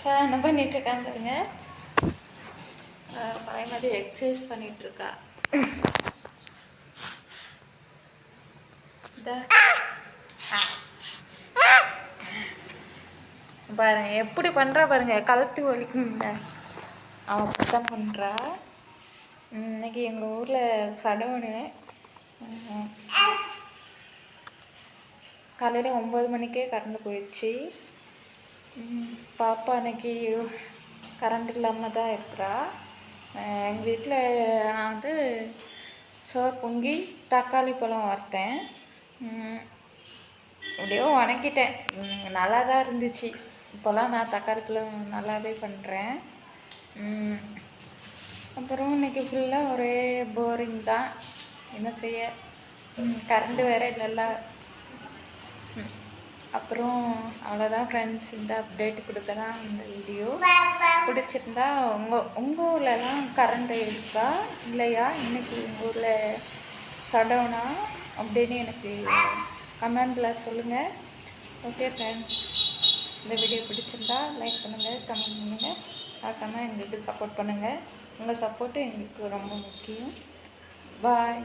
Sir என்ன பண்ணிகிட்ருக்கான்னு பாருங்க. பழைய மாதிரி எக்ஸசைஸ் பண்ணிகிட்ருக்கா. பாருங்க எப்படி பண்ணுறா பாருங்க, கழுத்து வலிக்குங்க. அவன் அப்படி தான் பண்ணுறா. இன்னைக்கு எங்கள் ஊரில் சடவுன்னு காலையில் 9 மணிக்கே கரண்ட் போயிடுச்சு. பாப்பா அன்னைக்கு கரண்ட் இல்லாமல் தான் இருக்கிறா. எங்கள் வீட்டில் நான் வந்து சோறு பொங்கி தக்காளி பழம் வறுத்தேன். எப்படியோ வணக்கிட்டேன், நல்லா தான் இருந்துச்சு. இப்போல்லாம் நான் தக்காளி பழம் நல்லாவே பண்ணுறேன். அப்புறம் இன்றைக்கி ஃபுல்லாக ஒரே போரிங் தான், என்ன செய்ய, கரண்ட்டு வேறு இல்லைல்ல. அப்புறம் அவ்வளோதான் ஃப்ரெண்ட்ஸ், இந்த அப்டேட் கொடுக்க தான் இந்த வீடியோ. பிடிச்சிருந்தா உங்கள் ஊர்லலாம் கரண்ட் இருக்கா இல்லையா, இன்றைக்கி உங்கள் ஊரில் ஷட்டவுனா அப்படின்னு எனக்கு கமெண்டில் சொல்லுங்கள். ஓகே ஃப்ரெண்ட்ஸ், இந்த வீடியோ பிடிச்சிருந்தா லைக் பண்ணுங்கள், கமெண்ட் பண்ணுங்கள், மறக்காமல் எங்களுக்கு சப்போர்ட் பண்ணுங்கள். உங்கள் சப்போர்ட்டு எங்களுக்கு ரொம்ப முக்கியம். பாய்.